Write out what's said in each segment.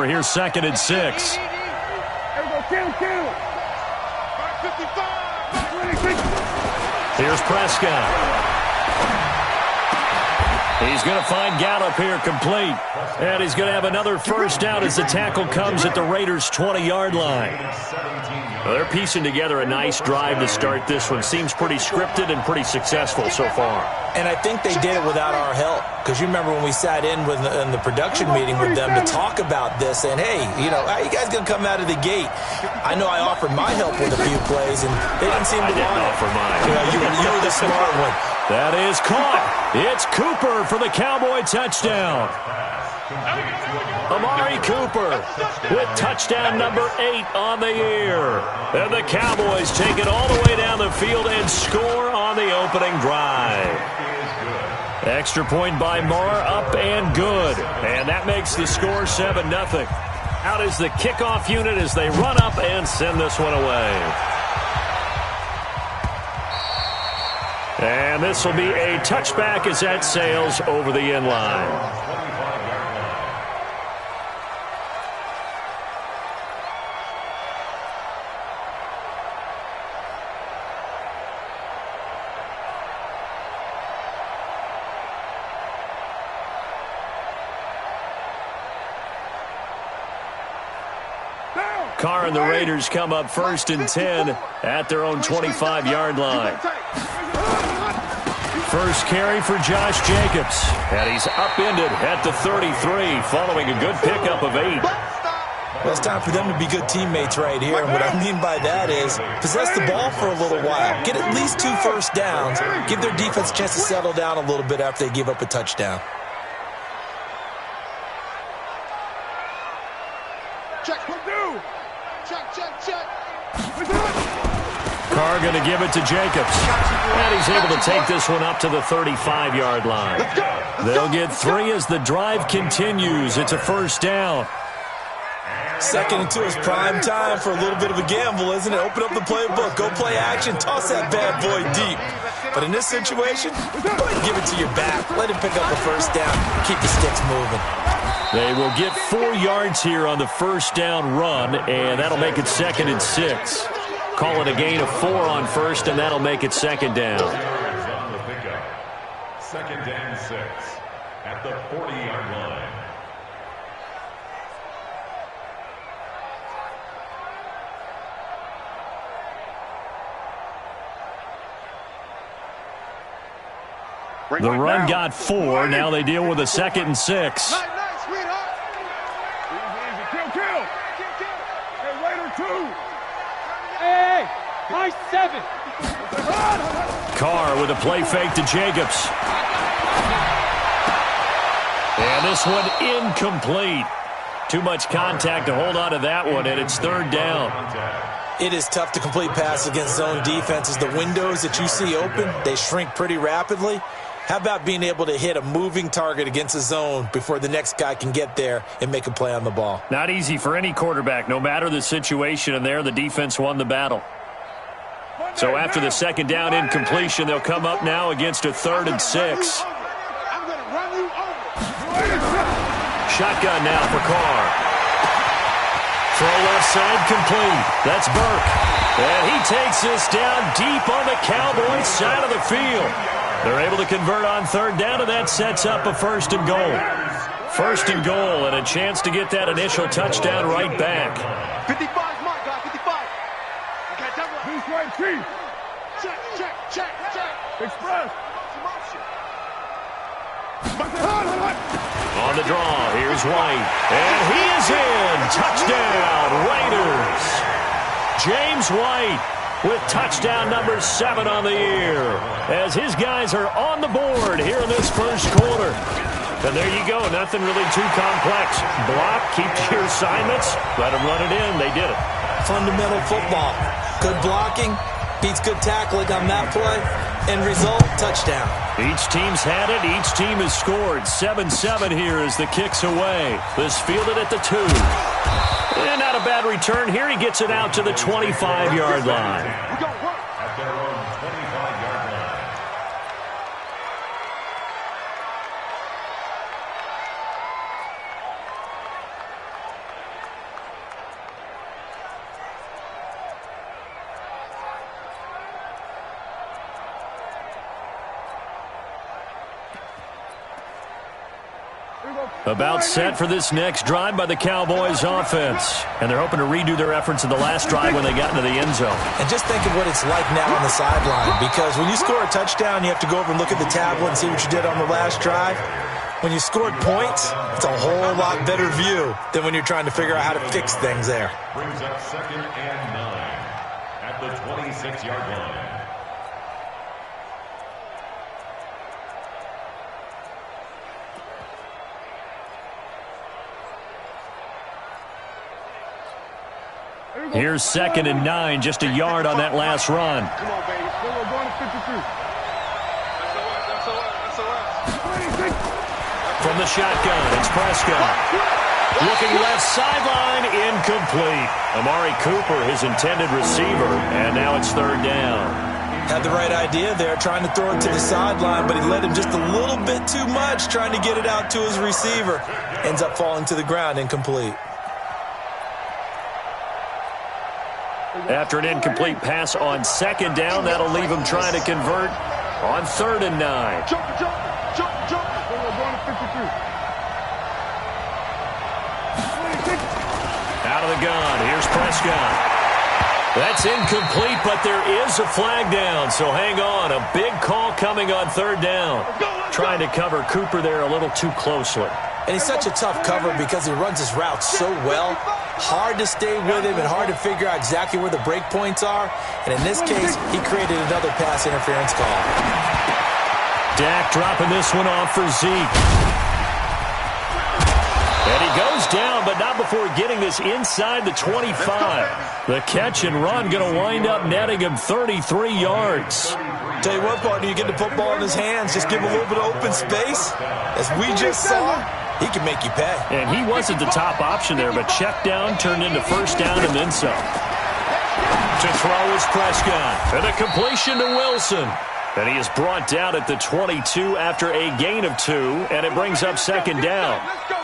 score. Here's 2nd and 6. Here's Prescott. He's going to find Gallup here complete. And he's going to have another first down as the tackle comes at the Raiders' 20-yard line. Well, they're piecing together a nice drive to start this one. Seems pretty scripted and pretty successful so far. And I think they did it without our help. Because you remember when we sat in the production meeting with them to talk about this, and hey, you know, how you guys going to come out of the gate? I know I offered my help with a few plays, and they didn't seem to want it. Offer mine. You were the smart one. That is caught. It's Cooper for the Cowboy touchdown. Amari Cooper with touchdown number 8 on the year. And the Cowboys take it all the way down the field and score on the opening drive. Extra point by Marr, up and good. And that makes the score 7-0. Out is the kickoff unit as they run up and send this one away. And this will be a touchback as that sails over the end line. Carr and the Raiders come up 1st and 10 at their own 25-yard line. First carry for Josh Jacobs. And he's upended at the 33 following a good pickup of 8. Well, it's time for them to be good teammates right here. And what I mean by that is possess the ball for a little while. Get at least 2 first downs. Give their defense a chance to settle down a little bit after they give up a touchdown. Carr going to give it to Jacobs. And he's able to take this one up to the 35-yard line. They'll get 3 as the drive continues. It's a first down. 2nd and 2 is prime time for a little bit of a gamble, isn't it? Open up the playbook, go play action, toss that bad boy deep. But in this situation, go ahead and give it to your back. Let him pick up a first down. Keep the sticks moving. They will get 4 yards here on the first down run, and that'll make it 2nd and 6. Call it a gain of 4 on first, and that'll make it 2nd down. 2nd and 6 at the 40-yard line. The run got 4. Now they deal with a 2nd and 6. Nice 7. Carr with a play fake to Jacobs. And this one incomplete. Too much contact to hold on to that one, and it's 3rd down. It is tough to complete passes against zone defenses. The windows that you see open, they shrink pretty rapidly. How about being able to hit a moving target against a zone before the next guy can get there and make a play on the ball? Not easy for any quarterback, no matter the situation, and there the defense won the battle. So after the 2nd down incompletion, they'll come up now against a 3rd and 6. Shotgun now for Carr. Throw left side complete. That's Burke. And he takes this down deep on the Cowboys side of the field. They're able to convert on 3rd down, and that sets up a 1st and goal. 1st and goal, and a chance to get that initial touchdown right back. 55, my guy, 55. Okay, who's right, Chief? Check. Express. On the draw, here's White. And he is in. Touchdown, Raiders. James White with touchdown number 7 on the year, as his guys are on the board here in this first quarter. And there you go, nothing really too complex. Block, keep your assignments, let them run it in. They did it. Fundamental football. Good blocking beats good tackling on that play. End result, touchdown. Each team's had it. Each team has scored. 7-7 here as the kick's away. This fielded at the 2. And not a bad return here. He gets it out to the 25-yard line. At their own 25-yard line. About set for this next drive by the Cowboys offense. And they're hoping to redo their efforts in the last drive when they got into the end zone. And just think of what it's like now on the sideline, because when you score a touchdown, you have to go over and look at the tablet and see what you did on the last drive. When you scored points, it's a whole lot better view than when you're trying to figure out how to fix things there. Brings up 2nd and 9 at the 26-yard line. Here's 2nd and 9, just a yard on that last run. Come on, baby. We're going to 52. From the shotgun, it's Prescott. Looking left sideline, incomplete. Amari Cooper, his intended receiver, and now it's 3rd down. Had the right idea there, trying to throw it to the sideline, but he led him just a little bit too much, trying to get it out to his receiver. Ends up falling to the ground, incomplete. After an incomplete pass on 2nd down, that'll leave him trying to convert on 3rd and 9. Jump. We're going to 52. Out of the gun, here's Prescott. That's incomplete, but there is a flag down, so hang on. A big call coming on 3rd down. Trying to cover Cooper there a little too closely. And he's such a tough cover because he runs his routes so well. Hard to stay with him and hard to figure out exactly where the break points are. And in this case, he created another pass interference call. Dak dropping this one off for Zeke. And he goes down, but not before getting this inside the 25. The catch and run going to wind up netting him 33 yards. Tell you what, partner, you get the football in his hands, just give him a little bit of open space. As we just saw, he can make you pay. And he wasn't the top option there, but check down turned into 1st down and then some. To throw is Prescott. And a completion to Wilson. And he is brought down at the 22 after a gain of 2, and it brings up 2nd down. Let's go.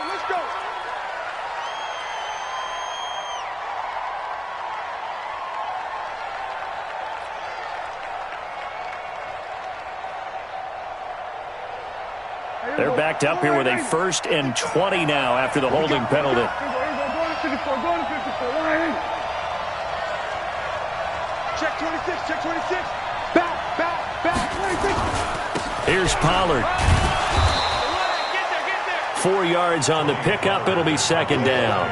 They're backed up here with a 1st and 20 now after the holding penalty. Check 26. Back, 26. Here's Pollard. 4 yards on the pickup. It'll be 2nd down.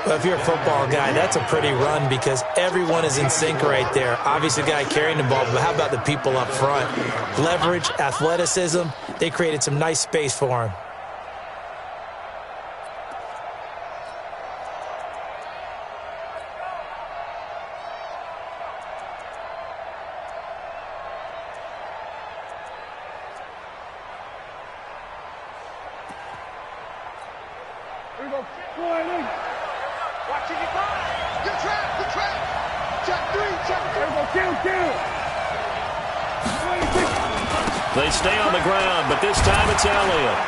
Well, if you're a football guy, that's a pretty run because everyone is in sync right there. Obviously, the guy carrying the ball, but how about the people up front? Leverage, athleticism, they created some nice space for him. Here we go. Watching it by. Good trap. Check 3. Here we go. Kill. They stay on the ground, but this time it's Elliott.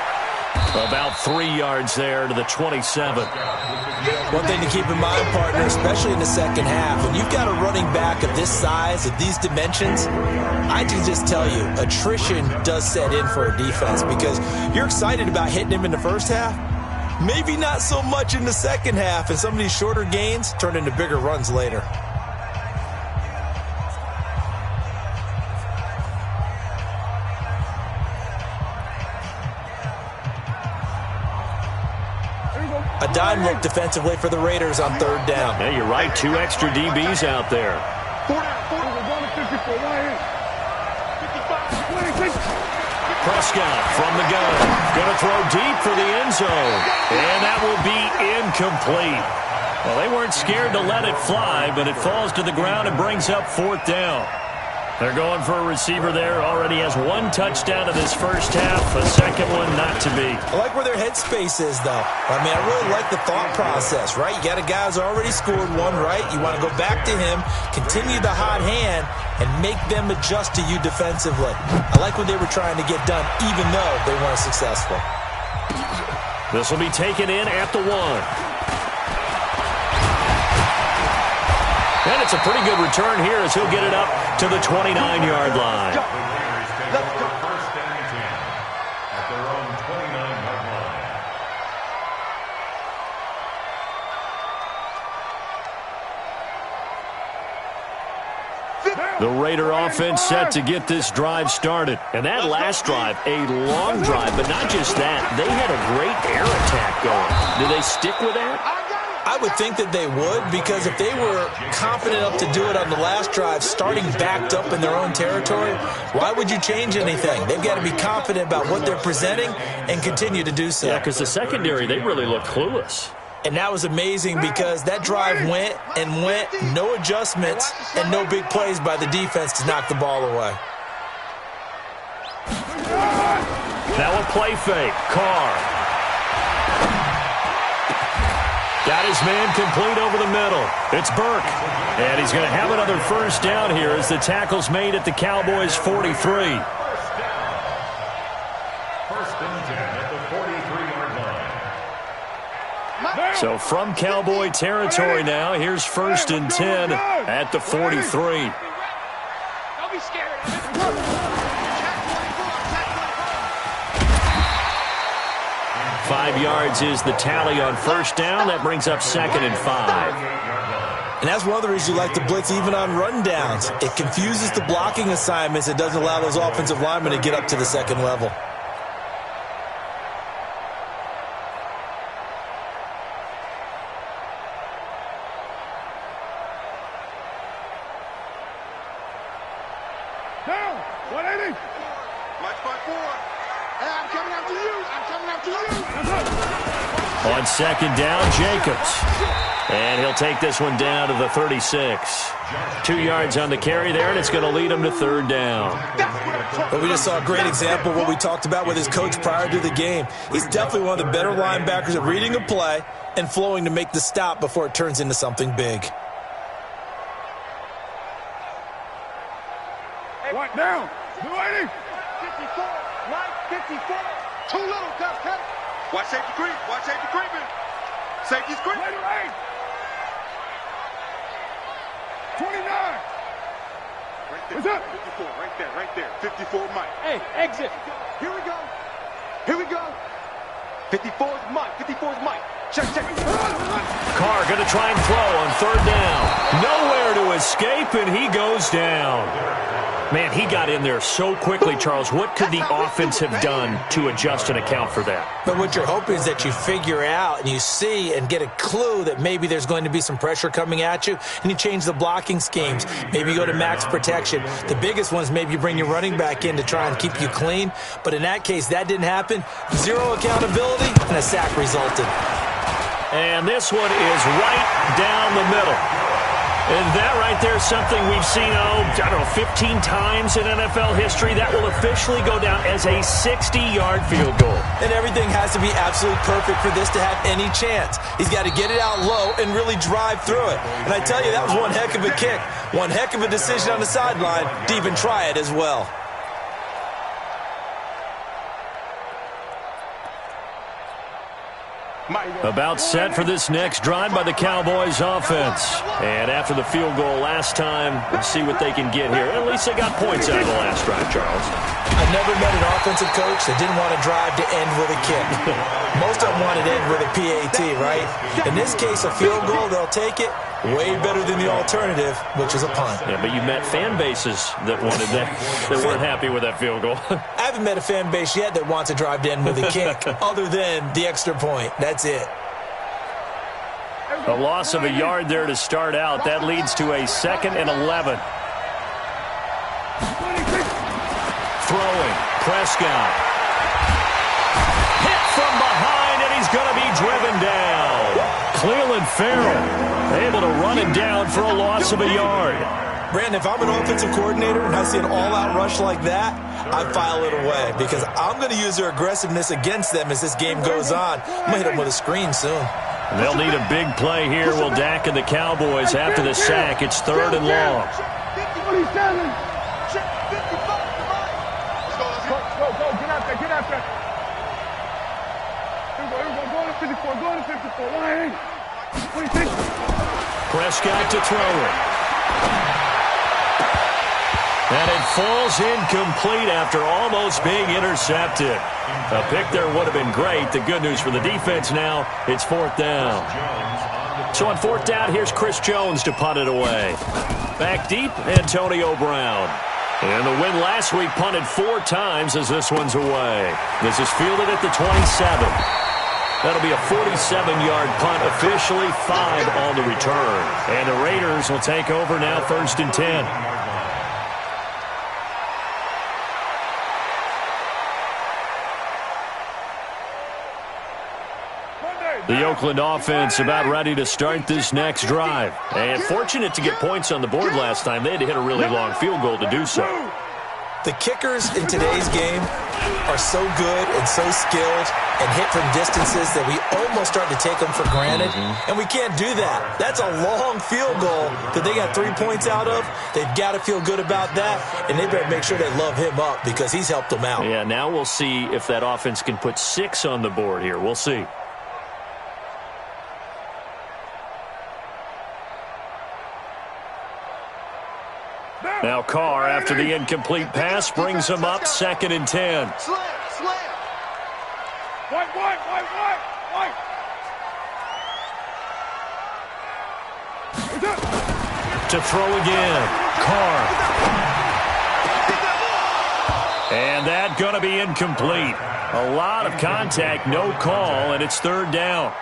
About 3 yards there to the 27. One thing to keep in mind, partner, especially in the second half, when you've got a running back of this size, of these dimensions, I can just tell you, attrition does set in for a defense because you're excited about hitting him in the first half. Maybe not so much in the second half, and some of these shorter gains turn into bigger runs later. A dime look defensively for the Raiders on 3rd down. Yeah, you're right. 2 extra DBs out there. 40. We're going to 54. 56. Prescott from the gun. Going to throw deep for the end zone. And that will be incomplete. Well, they weren't scared to let it fly, but it falls to the ground and brings up 4th down. They're going for a receiver there. Already has 1 touchdown in this first half. A second one not to be. I like where their headspace is, though. I mean, I really like the thought process, right? You got a guy who's already scored 1, right? You want to go back to him, continue the hot hand, and make them adjust to you defensively. I like what they were trying to get done, even though they weren't successful. This will be taken in at the 1. And it's a pretty good return here as he'll get it up to the 29-yard line. Let's go. 1st and 10 at their own 29-yard line. The Raider offense set to get this drive started. And that last drive, a long drive, but not just that. They had a great air attack going. Do they stick with that? I would think that they would, because if they were confident enough to do it on the last drive, starting backed up in their own territory, why would you change anything? They've got to be confident about what they're presenting and continue to do so. Yeah, because the secondary, they really looked clueless. And that was amazing because that drive went and went, no adjustments, and no big plays by the defense to knock the ball away. Now a play fake. Carr. Got his man complete over the middle. It's Burke. And he's going to have another first down here as the tackle's made at the Cowboys' 43. First and 10 at the 43-yard line. So from Cowboy territory now, here's first and 10 at the 43. Don't be scared. 5 yards is the tally on first down. That brings up second and 5. And that's one of the reasons you like to blitz even on rundowns. It confuses the blocking assignments. It doesn't allow those offensive linemen to get up to the second level. Down. 180. Watch my board. Hey, I'm coming after you. I'm coming after you. On second down, Jacobs. And he'll take this one down to the 36. 2 yards on the carry there, and it's going to lead him to third down. But we just saw a great example of what we talked about with his coach prior to the game. He's definitely one of the better linebackers at reading a play and flowing to make the stop before it turns into something big. What down? 280. 54. Right. 54. Too little, cut. Watch safety creep. Watch safety creeping. Safety's creeping. 29. What's up? 54, right there. 54 Mike. Hey, exit. Here we go. 54 is Mike. Check. Carr going to try and throw on third down. Nowhere to escape, and he goes down. Man, he got in there so quickly, Charles. What could the offense have done to adjust and account for that? But what you're hoping is that you figure out and you see and get a clue that maybe there's going to be some pressure coming at you, and you change the blocking schemes. Maybe you go to max protection. The biggest one is maybe you bring your running back in to try and keep you clean. But in that case, that didn't happen. Zero accountability, and a sack resulted. And this one is right down the middle. And that right there is something we've seen, 15 times in NFL history. That will officially go down as a 60-yard field goal. And everything has to be absolutely perfect for this to have any chance. He's got to get it out low and really drive through it. And I tell you, that was one heck of a kick. One heck of a decision on the sideline to even try it as well. About set for this next drive by the Cowboys offense. And after the field goal last time, we'll see what they can get here. At least they got points out of the last drive, Charles. I've never met an offensive coach that didn't want to drive to end with a kick. Most of them want to end with a PAT, right? In this case, a field goal, they'll take it. Way better than the alternative, which is a punt. Yeah, but you met fan bases that wanted that weren't happy with that field goal. I haven't met a fan base yet that wants to drive to end with a kick, other than the extra point. That's it. A loss of a yard there to start out. That leads to a 2nd and 11. Throwing. Prescott. Hit from behind, and he's going to be driven down. Cleveland Farrell able to run it down for a loss of a yard. Brandon, if I'm an offensive coordinator and I see an all-out rush like that, I file it away because I'm going to use their aggressiveness against them as this game goes on. I'm going to hit them with a screen soon. And they'll need a big play here. Will Dak and the Cowboys after the sack. It's 3rd and long. Go, get out there. Here we go, go to 54, 180. 26. Prescott to throw it. And it falls incomplete after almost being intercepted. A pick there would have been great. The good news for the defense now, it's 4th down. So on fourth down, here's Chris Jones to punt it away. Back deep, Antonio Brown. And the win last week punted 4 times as this one's away. This is fielded at the 27. That'll be a 47-yard punt, officially 5 on the return. And the Raiders will take over now, 1st and 10. The Oakland offense about ready to start this next drive. And fortunate to get points on the board last time. They had to hit a really long field goal to do so. The kickers in today's game are so good and so skilled and hit from distances that we almost start to take them for granted. And we can't do that. That's a long field goal that they got 3 points out of. They've got to feel good about that, and they better make sure they love him up because he's helped them out. Yeah, now we'll see if that offense can put 6 on the board here. We'll see. Now Carr, after the incomplete pass, brings him up 2nd and 10. Slam. White. To throw again. Carr. And that going to be incomplete. A lot of contact, no call, and it's 3rd down.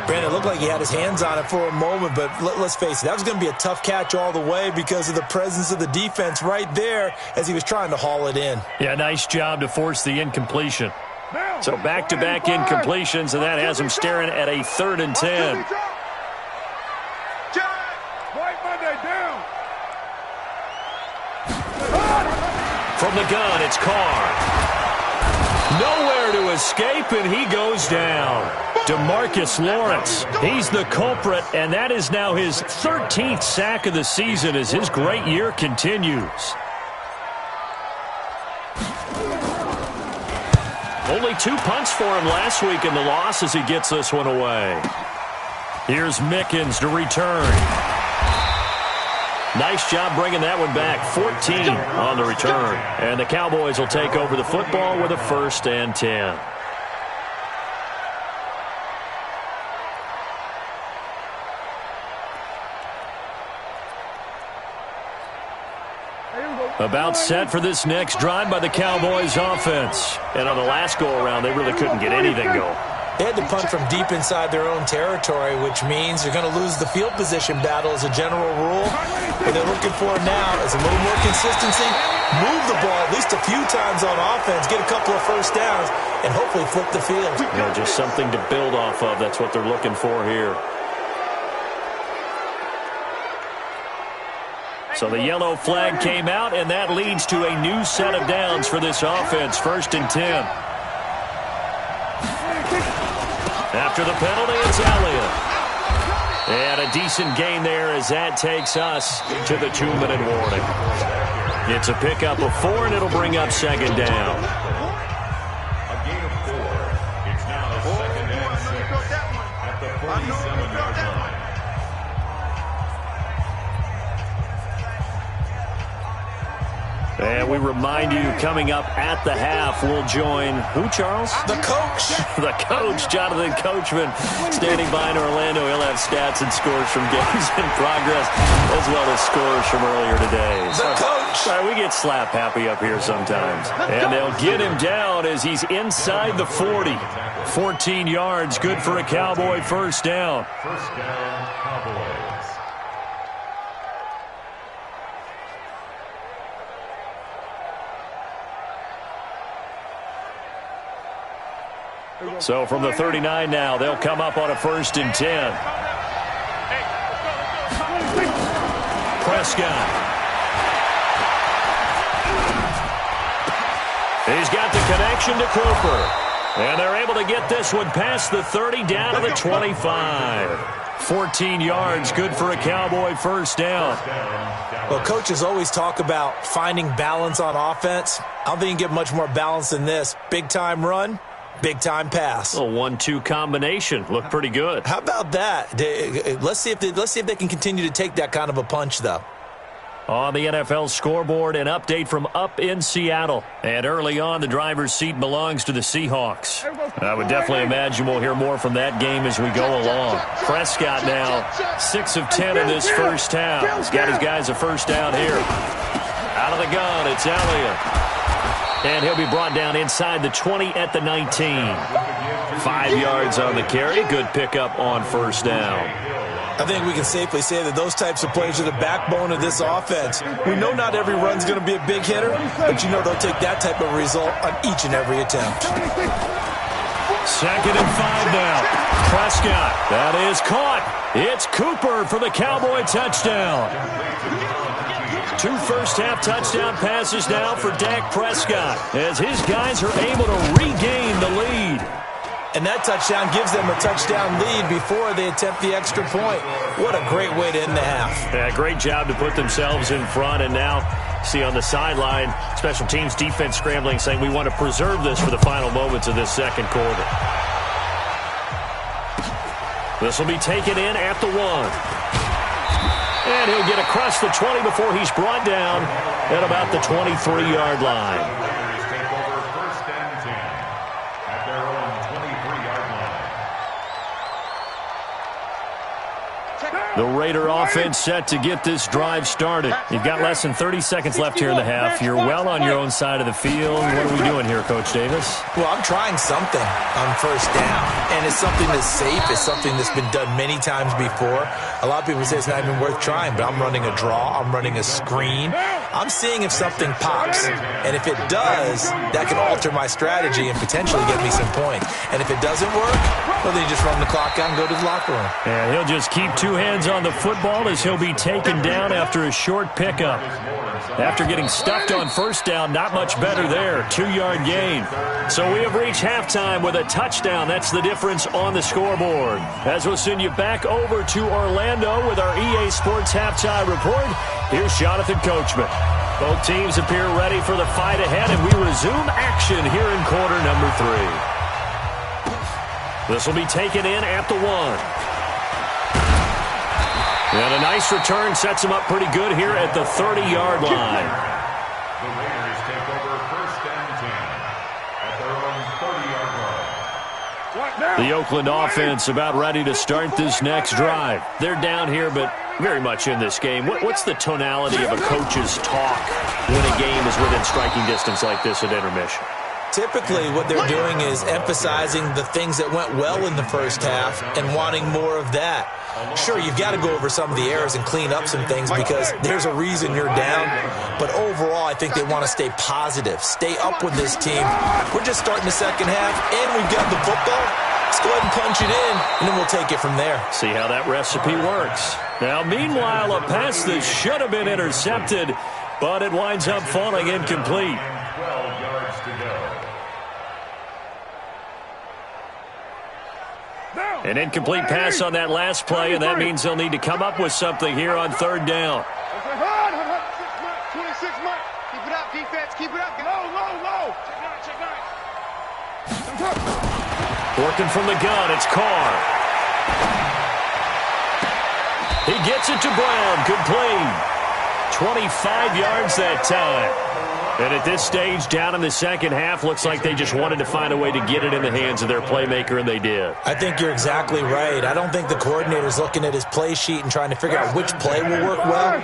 Brandon, it looked like he had his hands on it for a moment, but let's face it, that was going to be a tough catch all the way because of the presence of the defense right there as he was trying to haul it in. Yeah, nice job to force the incompletion. So back-to-back incompletions, and that has him staring at a 3rd and 10. From the gun, it's Carr. Nowhere to escape, and he goes down. DeMarcus Lawrence, he's the culprit, and that is now his 13th sack of the season as his great year continues. Only 2 punts for him last week in the loss as he gets this one away. Here's Mickens to return. Nice job bringing that one back. 14 on the return. And the Cowboys will take over the football with a 1st and 10. About set for this next drive by the Cowboys offense. And on the last go-around, they really couldn't get anything going. They had to punt from deep inside their own territory, which means they're going to lose the field position battle as a general rule. What they're looking for now is a little more consistency, move the ball at least a few times on offense, get a couple of 1st downs, and hopefully flip the field. You know, just something to build off of. That's what they're looking for here. So the yellow flag came out, and that leads to a new set of downs for this offense. 1st and 10. After the penalty, it's Elliott. And a decent gain there as that takes us to the 2-minute warning. It's a pickup of 4, and it'll bring up 2nd down. A gain of 4. It's now 2nd and 6 at the 47-yard line. And we remind you, coming up at the half, we'll join who, Charles? The coach. The coach, Jonathan Coachman, standing by in Orlando. He'll have stats and scores from games in progress, as well as scores from earlier today. The coach. Sorry, we get slap happy up here sometimes. And they'll get him down as he's inside the 40. 14 yards, good for a Cowboy 1st down. 1st down, Cowboys. So from the 39 now, they'll come up on a 1st and 10. Prescott. He's got the connection to Cooper. And they're able to get this one past the 30 down to the 25. 14 yards, good for a Cowboy 1st down. Well, coaches always talk about finding balance on offense. I don't think you can get much more balance than this. Big-time run. Big-time pass. A 1-2 combination. Looked pretty good. How about that? Let's see if they can continue to take that kind of a punch, though. On the NFL scoreboard, an update from up in Seattle. And early on, the driver's seat belongs to the Seahawks. I would definitely imagine we'll hear more from that game as we go along. Prescott now 6 of 10 in this first half. He's got his guys a first down here. Out of the gun, it's Elliott. And he'll be brought down inside the 20 at the 19. 5 yards on the carry. Good pickup on first down. I think we can safely say that those types of plays are the backbone of this offense. We know not every run's going to be a big hitter, but you know they'll take that type of result on each and every attempt. 2nd and 5 now. Prescott, that is caught. It's Cooper for the Cowboy touchdown. 2 first-half touchdown passes now for Dak Prescott as his guys are able to regain the lead. And that touchdown gives them a touchdown lead before they attempt the extra point. What a great way to end the half. Yeah, great job to put themselves in front. And now, see on the sideline, special teams defense scrambling, saying we want to preserve this for the final moments of this second quarter. This will be taken in at the 1. And he'll get across the 20 before he's brought down at about the 23-yard line. The Raider offense set to get this drive started. You've got less than 30 seconds left here in the half. You're well on your own side of the field. What are we doing here, Coach Davis? Well, I'm trying something on first down, and it's something that's safe. It's something that's been done many times before. A lot of people say it's not even worth trying, but I'm running a draw. I'm running a screen. I'm seeing if something pops, and if it does, that can alter my strategy and potentially get me some points. And if it doesn't work, well, then you just run the clock out and go to the locker room. And he'll just keep 2 hands on the football as he'll be taken down after a short pickup. After getting stuffed on first down, not much better there. 2-yard gain. So we have reached halftime with a touchdown. That's the difference on the scoreboard. As we'll send you back over to Orlando with our EA Sports Halftime Report, here's Jonathan Coachman. Both teams appear ready for the fight ahead, and we resume action here in quarter number 3. This will be taken in at the 1. And a nice return sets him up pretty good here at the 30-yard line. The Raiders take over 1st and 10 at their own 30-yard line. The Oakland offense about ready to start this next drive. They're down here, but very much in this game. What's the tonality of a coach's talk when a game is within striking distance like this at intermission? Typically, what they're doing is emphasizing the things that went well in the first half and wanting more of that. Sure, you've got to go over some of the errors and clean up some things because there's a reason you're down. But overall, I think they want to stay positive, stay up with this team. We're just starting the second half, and we've got the football. Let's go ahead and punch it in, and then we'll take it from there. See how that recipe works. Now, meanwhile, a pass that should have been intercepted, but it winds up falling incomplete. 12 yards to go. An incomplete pass on that last play, and that means they'll need to come up with something here on 3rd down. 26 Mike. Keep it up, defense. Keep it up. Low. Check. Working from the gun, it's Carr. He gets it to Brown. Complete. 25 yards that time. And at this stage, down in the second half, looks like they just wanted to find a way to get it in the hands of their playmaker, and they did. I think you're exactly right. I don't think the coordinator's looking at his play sheet and trying to figure out which play will work well.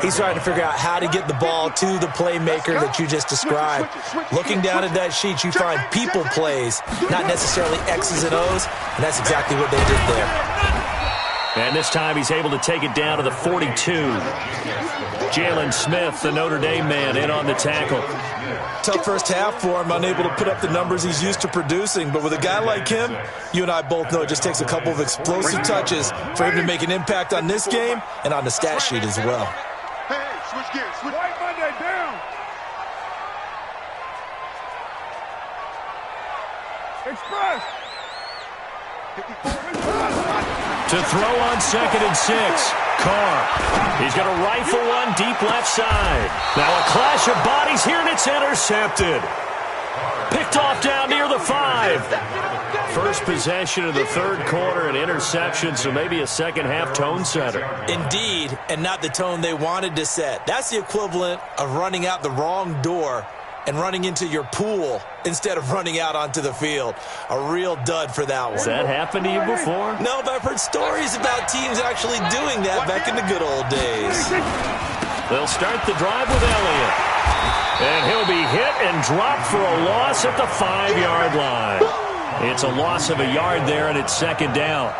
He's trying to figure out how to get the ball to the playmaker that you just described. Looking down at that sheet, you find people plays, not necessarily X's and O's, and that's exactly what they did there. And this time he's able to take it down to the 42. Jalen Smith, the Notre Dame man, in on the tackle. Tough first half for him, unable to put up the numbers he's used to producing. But with a guy like him, you and I both know it just takes a couple of explosive touches for him to make an impact on this game and on the stat sheet as well. Hey, switch gears. White Monday down. Express. To throw on 2nd and 6. Carr. He's going to rifle one deep left side. Now a clash of bodies here, and it's intercepted. Picked off down near the 5. First possession of the third quarter, an interception, so maybe a second-half tone setter. Indeed, and not the tone they wanted to set. That's the equivalent of running out the wrong door and running into your pool instead of running out onto the field. A real dud for that one. Has that happened to you before? No, but I've heard stories about teams actually doing that back in the good old days. They'll start the drive with Elliott. And he'll be hit and dropped for a loss at the 5-yard line. It's a loss of a yard there, and it's second down.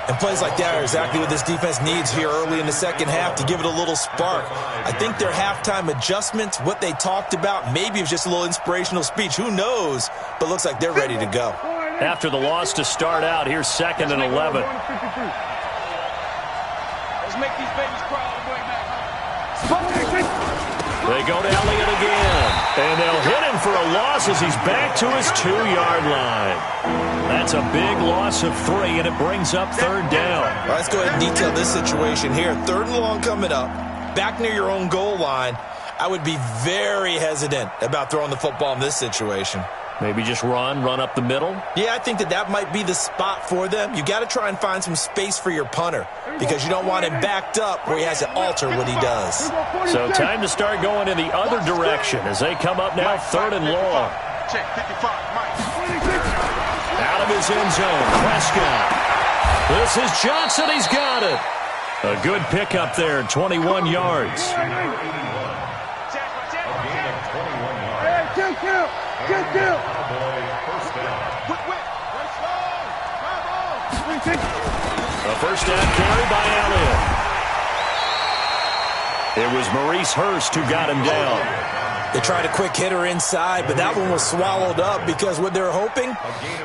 And plays like that are exactly what this defense needs here early in the second half to give it a little spark. I think their halftime adjustments, what they talked about, maybe it was just a little inspirational speech. Who knows? But looks like they're ready to go. After the loss to start out, here's 2nd and 11. Let's make these babies cry all the way back. They go to Elliott again. And they'll hit him for a loss as he's back to his 2-yard line. That's a big loss of 3, and it brings up third down. All right, let's go ahead and detail this situation here. 3rd and long coming up. Back near your own goal line. I would be very hesitant about throwing the football in this situation. Maybe just run up the middle? Yeah, I think that might be the spot for them. You got to try and find some space for your punter because you don't want him backed up where he has to alter what he does. So time to start going in the other direction as they come up now 3rd and long. Check 55, Mike. Out of his end zone, Prescott. This is Johnson. He's got it. A good pickup there, 21 yards. A first down carry by Elliott. It was Maurice Hurst who got him down. They tried a quick hitter inside, but that one was swallowed up because what they're hoping,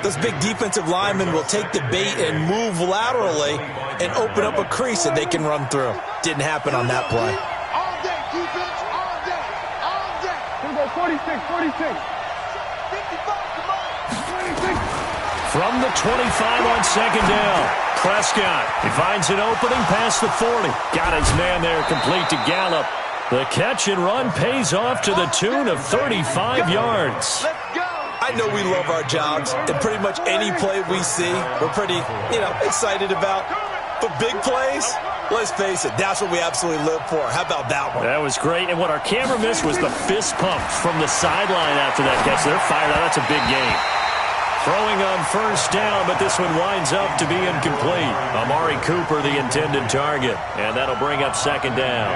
those big defensive linemen will take the bait and move laterally and open up a crease that they can run through. Didn't happen on that play. All day, defense, all day, all day. Here we go, 46, 55, come on. 26. From the 25 on second down, Prescott. He finds an opening past the 40. Got his man there, complete to Gallup. The catch and run pays off to the tune of 35 yards. I know we love our jobs, and pretty much any play we see, we're pretty, excited about. But big plays, let's face it, that's what we absolutely live for. How about that one? That was great, and what our camera missed was the fist pump from the sideline after that catch. They're fired out. That's a big game. Throwing on first down, but this one winds up to be incomplete. Amari Cooper, the intended target, and that'll bring up second down.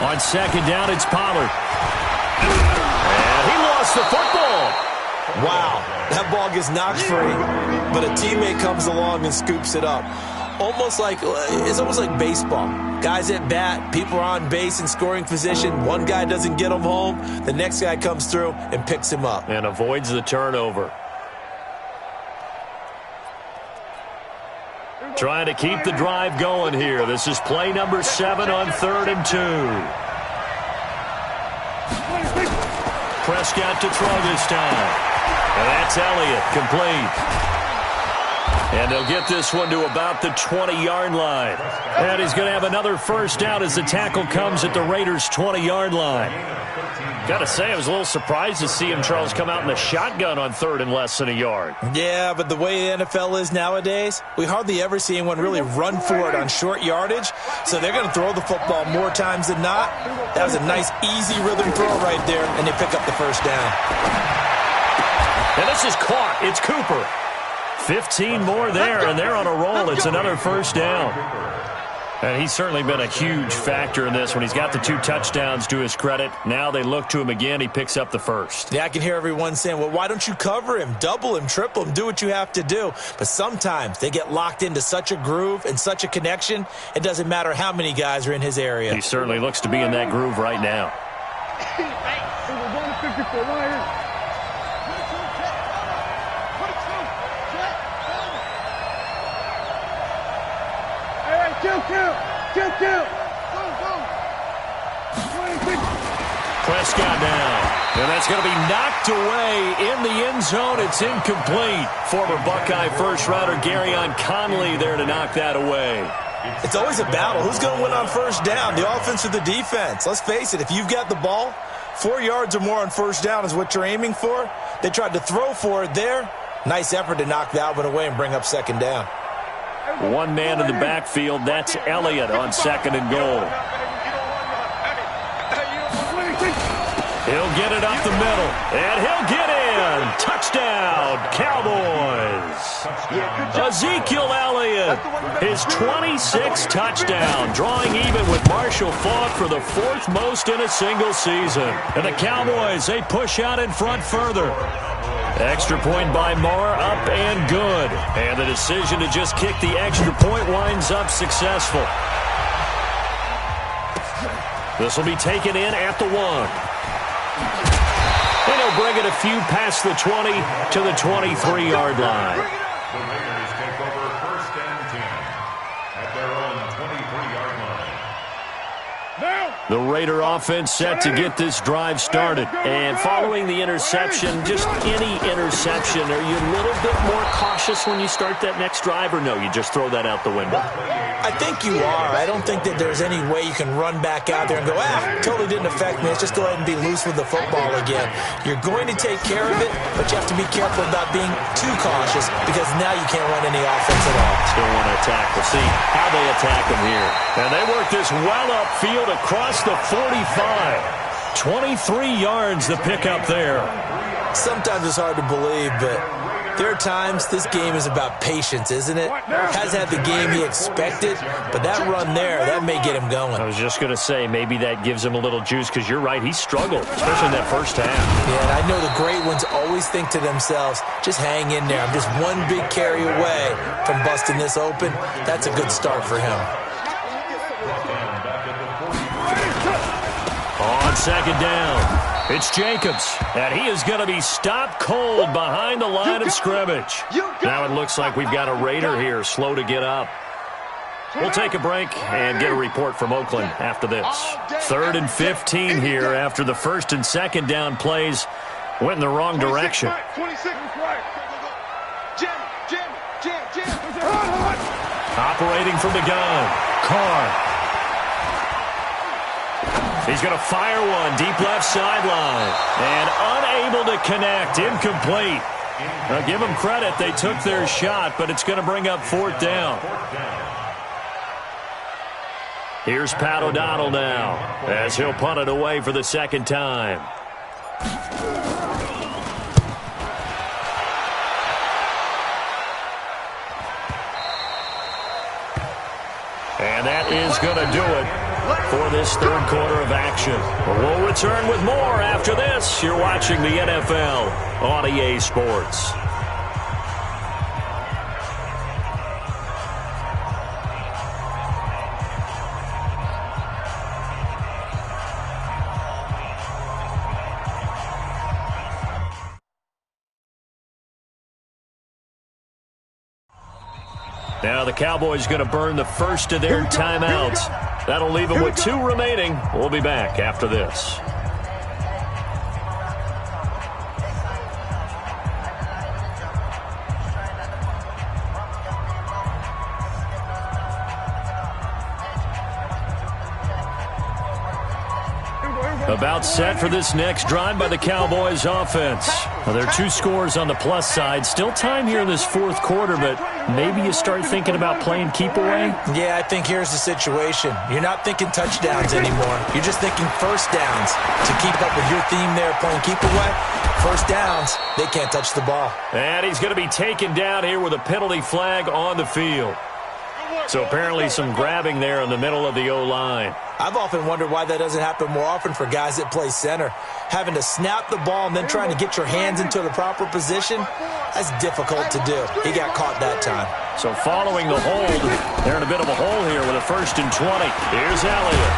On second down, it's Pollard. And he lost the football. Wow, that ball gets knocked free, but a teammate comes along and scoops it up. It's almost like baseball. Guys at bat, people are on base in scoring position. One guy doesn't get him home. The next guy comes through and picks him up. And avoids the turnover. Trying to keep the drive going here. This is play number 7 on 3rd and 2. Prescott to throw this time. And that's Elliott, complete. And they'll get this one to about the 20-yard line. And he's going to have another first down as the tackle comes at the Raiders' 20-yard line. Got to say, I was a little surprised to see him, Charles, come out in the shotgun on 3rd and less than a yard. Yeah, but the way the NFL is nowadays, we hardly ever see anyone really run for it on short yardage. So they're going to throw the football more times than not. That was a nice, easy rhythm throw right there, and they pick up the first down. And this is caught. It's Cooper. 15 more there, and they're on a roll. It's another first down. And he's certainly been a huge factor in this when he's got the 2 touchdowns to his credit. Now they look to him again. He picks up the first. Yeah, I can hear everyone saying, well, why don't you cover him, double him, triple him, do what you have to do. But sometimes they get locked into such a groove and such a connection, it doesn't matter how many guys are in his area. He certainly looks to be in that groove right now. Prescott now. And that's going to be knocked away in the end zone. It's incomplete. Former Buckeye first-rounder Garyon Conley there to knock that away. It's always a battle. Who's going to win on first down, the offense or the defense? Let's face it, if you've got the ball, 4 yards or more on first down is what you're aiming for. They tried to throw for it there. Nice effort to knock that one away and bring up second down. One man in the backfield. That's Elliott on second and goal. He'll get it up the middle, and he'll get in. Touchdown, Cowboys. Ezekiel Elliott, his 26th touchdown, drawing even with Marshall Faulk for the 4th most in a single season. And the Cowboys, they push out in front further. Extra point by Marr, up and good. And the decision to just kick the extra point winds up successful. This will be taken in at the 1. And he'll bring it a few past the 20 to the 23-yard line. The Raiders take over first and 10 at their own 23-yard line. The Raider offense set to get this drive started. And following the interception, just any interception, are you a little bit more cautious when you start that next drive, or no, you just throw that out the window? I think you are. I don't think that there's any way you can run back out there and go, totally didn't affect me. Let's just go ahead and be loose with the football again. You're going to take care of it, but you have to be careful about being too cautious because now you can't run any offense at all. Still want to attack. We'll see how they attack him here. And they work this well upfield across the 45. 23 yards the pickup there. Sometimes it's hard to believe, but there are times this game is about patience, isn't it? Hasn't had the game he expected, but that run there, that may get him going. I was just going to say, maybe that gives him a little juice, because you're right, he struggled, especially in that first half. Yeah, and I know the great ones always think to themselves, just hang in there. I'm just one big carry away from busting this open. That's a good start for him. On second down, it's Jacobs, and he is going to be stopped cold behind the line of scrimmage. Now it looks like we've got a Raider here, slow to get up. We'll take a break and get a report from Oakland after this. 3rd and 15 here after the first and second down plays went in the wrong direction. 26 right. Jim. Operating from the gun, Carr. He's going to fire one deep left sideline. And unable to connect. Incomplete. Now, give them credit. They took their shot, but it's going to bring up 4th down. Here's Pat O'Donnell now as he'll punt it away for the second time. And that is going to do it for this third quarter of action. We'll return with more after this. You're watching the NFL on EA Sports. Now the Cowboys going to burn the first of their timeouts. That'll leave them with 2 remaining. We'll be back after this. About set for this next drive by the Cowboys offense. Well, there are 2 scores on the plus side. Still time here in this 4th quarter, but maybe you start thinking about playing keep away? Yeah, I think here's the situation. You're not thinking touchdowns anymore. You're just thinking first downs. To keep up with your theme there, playing keep away, first downs, they can't touch the ball. And he's going to be taken down here with a penalty flag on the field. So apparently some grabbing there in the middle of the O-line. I've often wondered why that doesn't happen more often for guys that play center. Having to snap the ball and then trying to get your hands into the proper position, that's difficult to do. He got caught that time. So following the hold, they're in a bit of a hole here with a 1st and 20. Here's Elliott.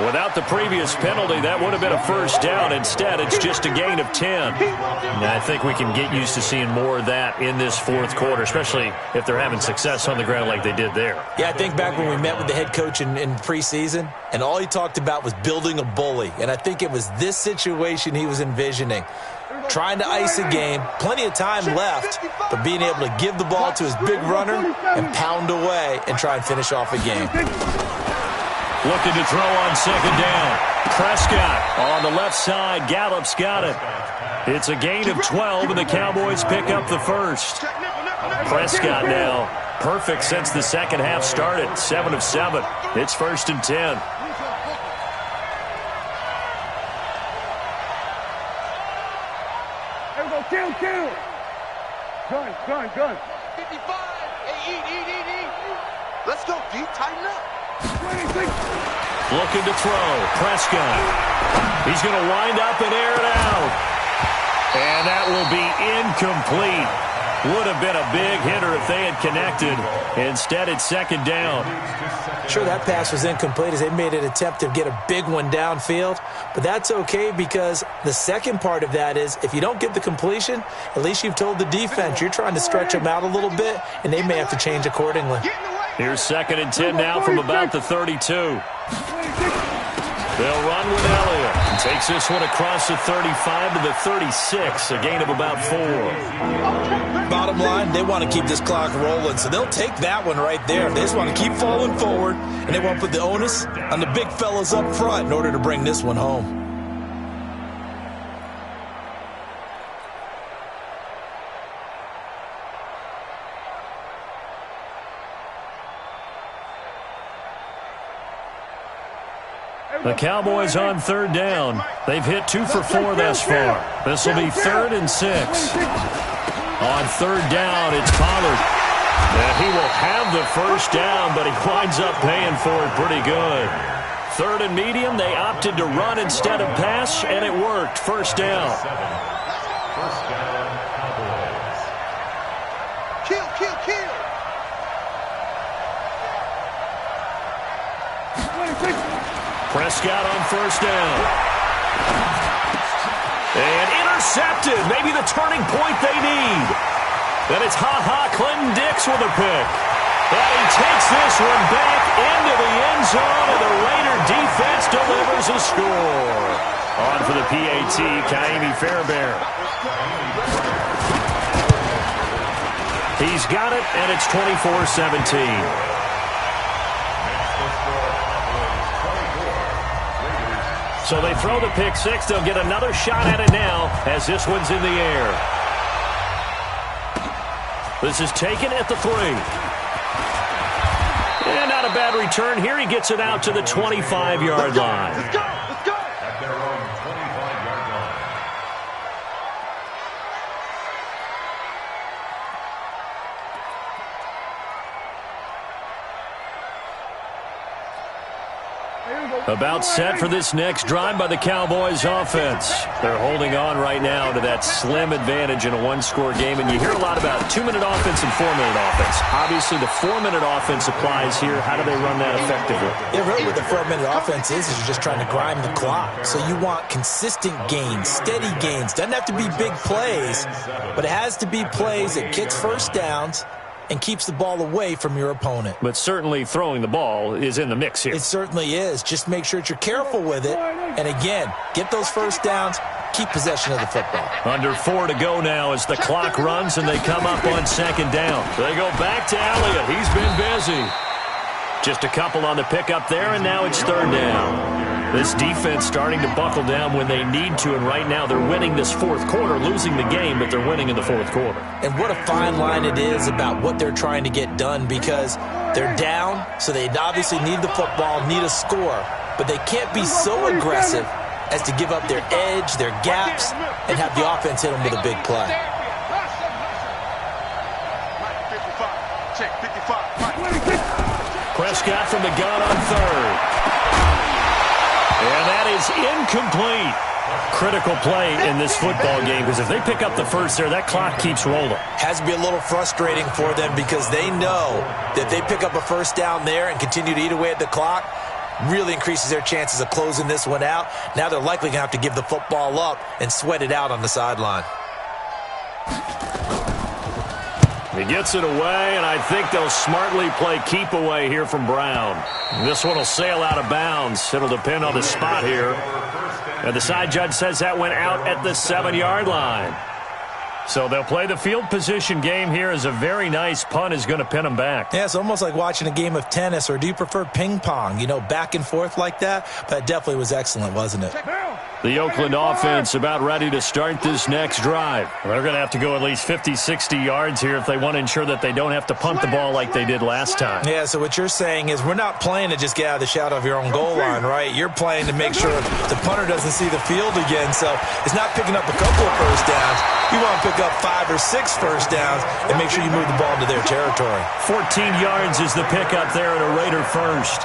Without the previous penalty, that would have been a first down. Instead, it's just a gain of 10. And I think we can get used to seeing more of that in this fourth quarter, especially if they're having success on the ground like they did there. Yeah, I think back when we met with the head coach in preseason, and all he talked about was building a bully. And I think it was this situation he was envisioning. Trying to ice a game, plenty of time left, but being able to give the ball to his big runner and pound away and try and finish off a game. Looking to throw on second down. Prescott on the left side. Gallup's got it. It's a gain of 12, and the Cowboys pick up the first. Prescott now perfect since the second half started. 7 of 7. It's 1st and 10. Kill. Gun. 55. Hey, eat. Let's go, D. Tighten up. Looking to throw. Prescott. He's going to wind up and air it out. And that will be incomplete. Would have been a big hitter if they had connected. Instead, it's second down. Sure, that pass was incomplete as they made an attempt to get a big one downfield. But that's okay because the second part of that is if you don't get the completion, at least you've told the defense you're trying to stretch them out a little bit, and they may have to change accordingly. Here's 2nd and 10 now from about the 32. They'll run with Elliott. And takes this one across the 35 to the 36, a gain of about 4. Bottom line, they want to keep this clock rolling, so they'll take that one right there. They just want to keep falling forward, and they want to put the onus on the big fellas up front in order to bring this one home. The Cowboys on 3rd down. They've hit 2 for 4 thus far. This will be 3rd and 6. On 3rd down, it's Pollard. And he will have the first down, but he winds up paying for it pretty good. 3rd and medium, they opted to run instead of pass, and it worked. First down. First down, Cowboys. Kill. Prescott on first down. And intercepted. Maybe the turning point they need. Then it's Clinton Dix with a pick. And he takes this one back into the end zone, and the Raider defense delivers a score. On for the PAT, Kaimi Fairbairn. He's got it, and it's 24-17. So they throw the pick six. They'll get another shot at it now as this one's in the air. This is taken at the 3. And not a bad return here. He gets it out to the 25-yard line. Let's go. At their own 25-yard line. About set for this next drive by the Cowboys offense. They're holding on right now to that slim advantage in a one-score game, and you hear a lot about 2-minute offense and 4-minute offense. Obviously, the 4-minute offense applies here. How do they run that effectively? Yeah, really what the 4-minute offense is you're just trying to grind the clock. So you want consistent gains, steady gains. Doesn't have to be big plays, but it has to be plays that gets first downs and keeps the ball away from your opponent. But certainly throwing the ball is in the mix here. It certainly is. Just make sure that you're careful with it. And again, get those first downs, keep possession of the football. Under 4 to go now as the clock runs and they come up on second down. They go back to Elliott. He's been busy. Just a couple on the pickup there, and now it's third down. This defense starting to buckle down when they need to, and right now they're winning this fourth quarter, losing the game, but they're winning in the fourth quarter. And what a fine line it is about what they're trying to get done, because they're down, so they obviously need the football, need a score, but they can't be so aggressive as to give up their edge, their gaps, and have the offense hit them with a big play. Check 55. Prescott from the gun on third. And that is incomplete. Critical play in this football game, because if they pick up the first there, that clock keeps rolling. Has to be a little frustrating for them because they know that if they pick up a first down there and continue to eat away at the clock, really increases their chances of closing this one out. Now they're likely going to have to give the football up and sweat it out on the sideline. He gets it away, and I think they'll smartly play keep away here from Brown. This one will sail out of bounds. It'll depend on the spot here. And the side judge says that went out at the 7-yard line. So they'll play the field position game here as a very nice punt is going to pin them back. Yeah, it's almost like watching a game of tennis, or do you prefer ping pong? You know, back and forth like that? But it definitely was excellent, wasn't it? The Oakland offense about ready to start this next drive. They're going to have to go at least 50, 60 yards here if they want to ensure that they don't have to punt the ball like they did last time. Yeah, so what you're saying is we're not playing to just get out of the shadow of your own goal line, right? You're playing to make sure the punter doesn't see the field again. So it's not picking up a couple of first downs. You want to pick up 5 or 6 first downs and make sure you move the ball into their territory. 14 yards is the pickup there at a Raider first.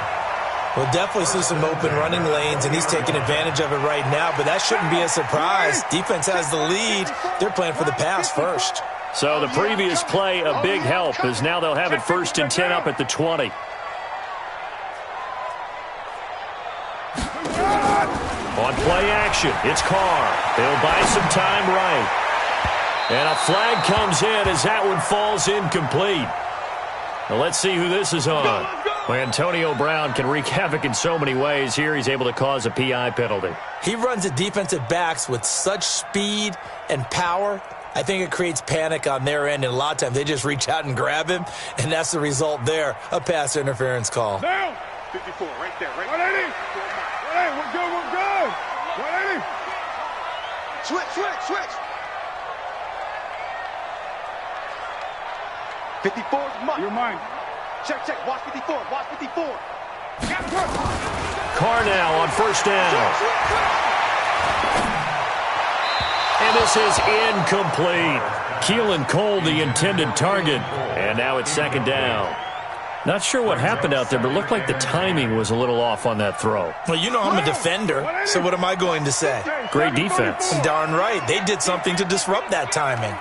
We'll definitely see some open running lanes, and he's taking advantage of it right now, but that shouldn't be a surprise. Defense has the lead. They're playing for the pass first. So the previous play, a big help, as now they'll have it 1st and 10 up at the 20. On play action, it's Carr. He'll buy some time right. And a flag comes in as that one falls incomplete. Now let's see who this is on. Well, Antonio Brown can wreak havoc in so many ways. Here he's able to cause a PI penalty. He runs the defensive backs with such speed and power. I think it creates panic on their end, and a lot of times they just reach out and grab him, and that's the result there, a pass interference call. Down. 54, right there, right there. 180. We're good, we're good. 180. Switch. 54 is mine. You're mine. Check. Watch 54. Carr now on 1st down. And this is incomplete. Keelan Cole, the intended target. And now it's 2nd down. Not sure what happened out there, but it looked like the timing was a little off on that throw. Well, you know I'm a defender, so what am I going to say? Great defense. Darn right. They did something to disrupt that timing.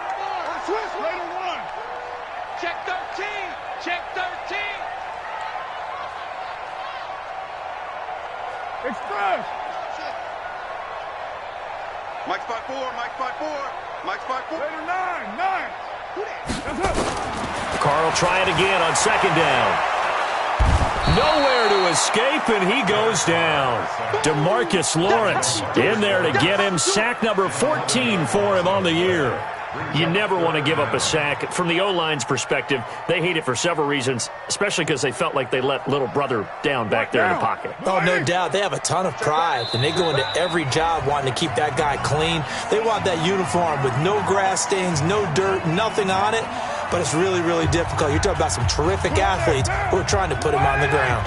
Express. Mike spot 4. Later 9. Carr will try it again on 2nd down. Nowhere to escape, and he goes down. DeMarcus Lawrence in there to get him. Sack number 14 for him on the year. You never want to give up a sack. From the O-line's perspective, they hate it for several reasons, especially because they felt like they let little brother down back there in the pocket. Oh, no doubt. They have a ton of pride, and they go into every job wanting to keep that guy clean. They want that uniform with no grass stains, no dirt, nothing on it, but it's really, really difficult. You're talking about some terrific athletes who are trying to put him on the ground.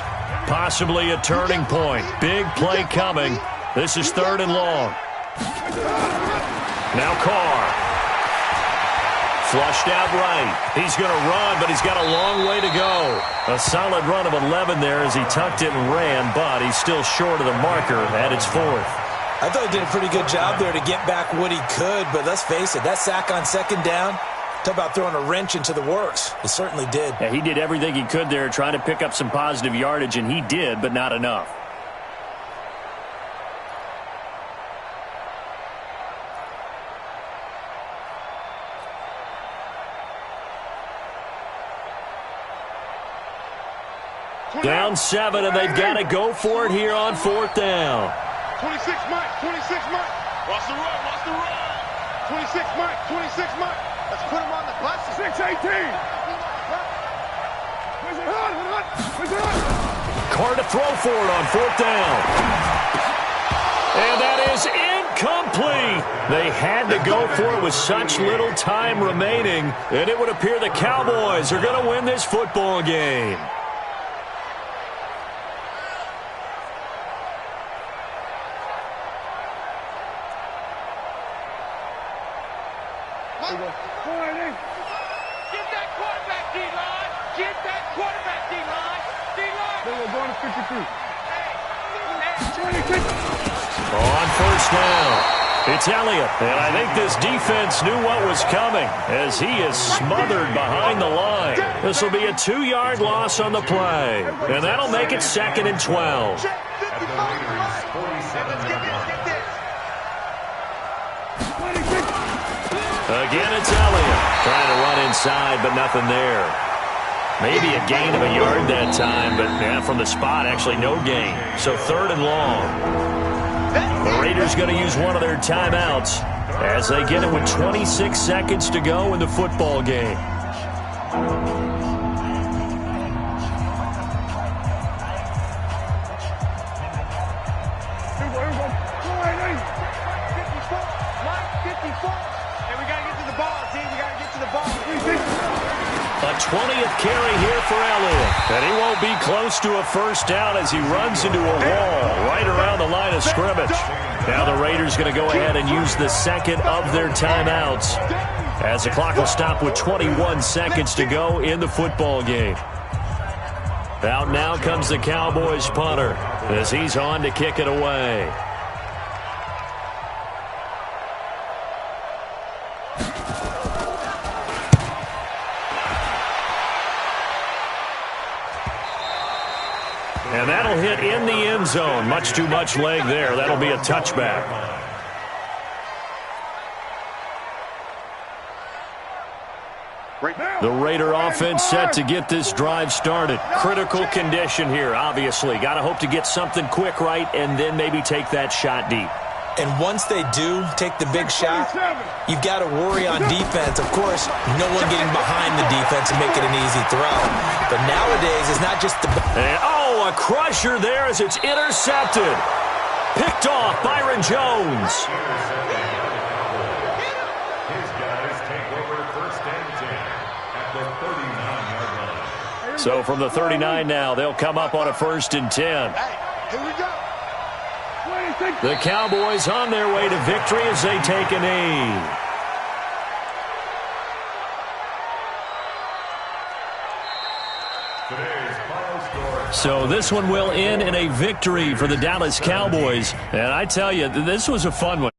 Possibly a turning point. Big play coming. This is 3rd and long. Now Carr. Flushed out right. He's going to run, but he's got a long way to go. A solid run of 11 there as he tucked it and ran, but he's still short of the marker at its 4th. I thought he did a pretty good job there to get back what he could, but let's face it, that sack on 2nd down, talk about throwing a wrench into the works. It certainly did. Yeah, he did everything he could there trying to pick up some positive yardage, and he did, but not enough. Down 7, and they've got to go for it here on 4th down. 26 Mike. Watch the run. 26 Mike. Let's put him on the bus. 6-18. Carr to throw for it on 4th down. And that is incomplete. They had to go for it with such little time remaining, and it would appear the Cowboys are going to win this football game. On 1st down. It's Elliott, and I think this defense knew what was coming as he is smothered behind the line. This will be a 2-yard loss on the play, and that'll make it 2nd and 12. Again, it's Elliott trying to run inside, but nothing there. Maybe a gain of a yard that time, but yeah, from the spot, actually no gain. So 3rd and long. The Raiders going to use one of their timeouts as they get it with 26 seconds to go in the football game. A 20th carry here for Elliott. And he won't be close to a first down as he runs into a wall right around the line of scrimmage. Now the Raiders going to go ahead and use the second of their timeouts as the clock will stop with 21 seconds to go in the football game. Out now comes the Cowboys punter as he's on to kick it away. And that'll hit in the end zone. Much too much leg there. That'll be a touchback. The Raider offense set to get this drive started. Critical condition here, obviously. Got to hope to get something quick right and then maybe take that shot deep. And once they do take the big shot, you've got to worry on defense. Of course, no one getting behind the defense and making an easy throw. But nowadays, it's not just the... And, oh, a crusher there as it's intercepted. Picked off Byron Jones. His guys take over 1st and 10 at the 39-yard line. So from the 39 now, they'll come up on a 1st and 10. Hey, here we go. The Cowboys on their way to victory as they take a knee. So this one will end in a victory for the Dallas Cowboys. And I tell you, this was a fun one.